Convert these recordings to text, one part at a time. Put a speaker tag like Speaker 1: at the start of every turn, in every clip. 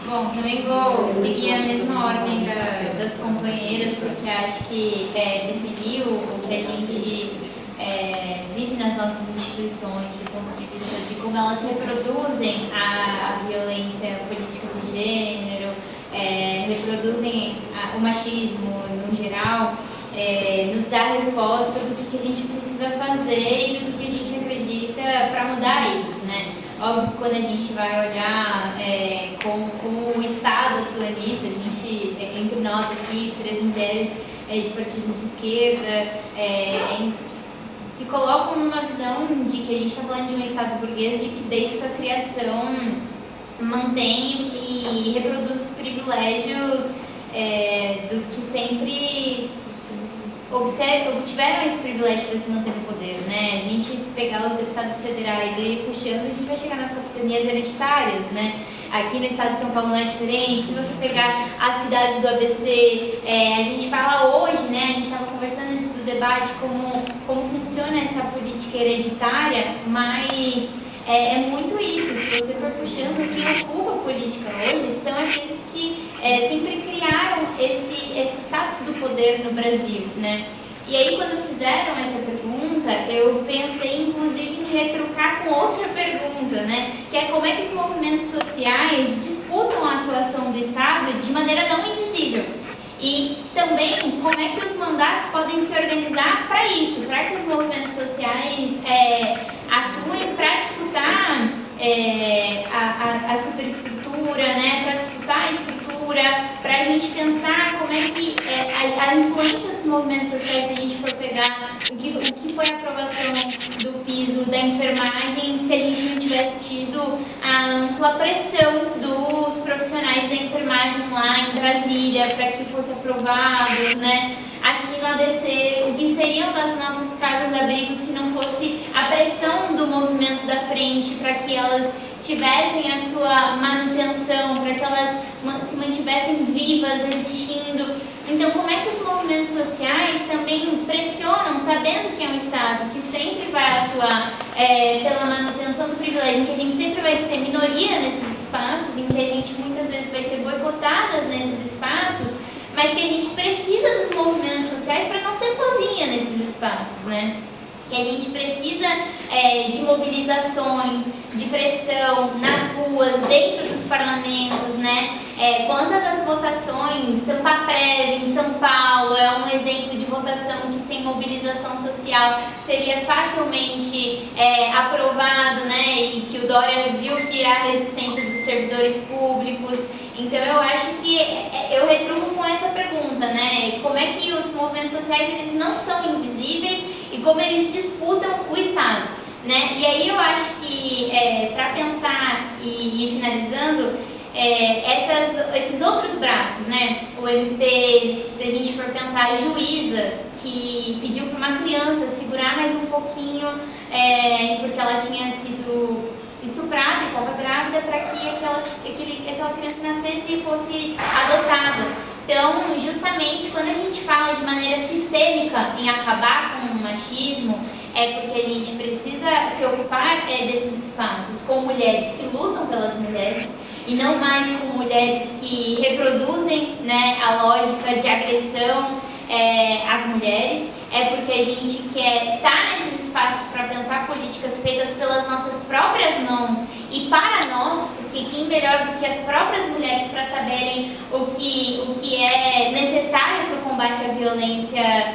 Speaker 1: Bom, também vou seguir a mesma ordem das companheiras, porque acho que definir o que a gente vive nas nossas instituições, do ponto de vista de como elas reproduzem a violência política de gênero, reproduzem o machismo no geral, nos dá a resposta do que a gente precisa fazer e do que a gente acredita para mudar isso, né? Óbvio que quando a gente vai olhar como o Estado atua nisso, a gente, entre nós aqui, 3 mulheres de partidos de esquerda, se colocam numa visão de que a gente está falando de um Estado burguês, de que desde sua criação mantém e reproduz os privilégios dos que sempre obtiveram esse privilégio para se manter no poder, né? A gente, se pegar os deputados federais e ir puxando, a gente vai chegar nas capitanias hereditárias, né? Aqui no estado de São Paulo não é diferente. Se você pegar as cidades do ABC, a gente fala hoje, né? A gente estava conversando antes do debate como funciona essa política hereditária, mas é muito isso. Se você for puxando, quem ocupa a política hoje são aqueles que sempre criaram esse status do poder no Brasil, né? E aí, quando fizeram essa pergunta, eu pensei, inclusive, em retrucar com outra pergunta, né? Que é como é que os movimentos sociais disputam a atuação do Estado de maneira não invisível. E também, como é que os mandatos podem se organizar para isso, para que os movimentos sociais atuem para disputar a superestrutura, né? Para disputar a estrutura, para a gente pensar como é que a influência dos movimentos sociais, se a gente for pegar o que foi a aprovação do piso da enfermagem, se a gente não tivesse tido a ampla pressão dos profissionais da enfermagem lá em Brasília para que fosse aprovado, né? Aqui no ABC, o que seriam das nossas casas-abrigos se não fosse a pressão do movimento da frente para que elas tivessem a sua manutenção, para que elas se mantivessem vivas, existindo. Então, como é que os movimentos sociais também pressionam, sabendo que é um Estado que sempre vai atuar pela manutenção do privilégio, que a gente sempre vai ser minoria nesses espaços, em que a gente muitas vezes vai ser boicotadas nesses espaços, mas que a gente precisa dos movimentos sociais para não ser sozinha nesses espaços, né? Que a gente precisa de mobilizações, de pressão nas ruas, dentro dos parlamentos, né? Quantas as votações, Sampaprev em São Paulo é um exemplo de votação que sem mobilização social seria facilmente aprovado, né? E que o Dória viu que há resistência dos servidores públicos. Então eu acho que eu retruco com essa pergunta, né? Como é que os movimentos sociais eles não são invisíveis e como eles disputam o Estado, né? E aí eu acho que para pensar e ir finalizando, esses outros braços, né? O MP, se a gente for pensar, a juíza que pediu para uma criança segurar mais um pouquinho porque ela tinha sido estuprada e estava grávida para que aquela criança nascesse e fosse adotada. Então, justamente, quando a gente fala de maneira sistêmica em acabar com o machismo, porque a gente precisa se ocupar desses espaços com mulheres que lutam pelas mulheres e não mais com mulheres que reproduzem, né, a lógica de agressão às mulheres. Porque a gente quer estar nesses espaços para pensar políticas feitas pelas nossas próprias mãos e para nós, porque quem melhor do que as próprias mulheres para saberem o que é necessário para o combate à violência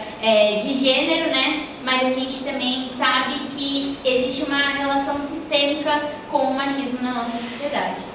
Speaker 1: de gênero, né? Mas a gente também sabe que existe uma relação sistêmica com o machismo na nossa sociedade.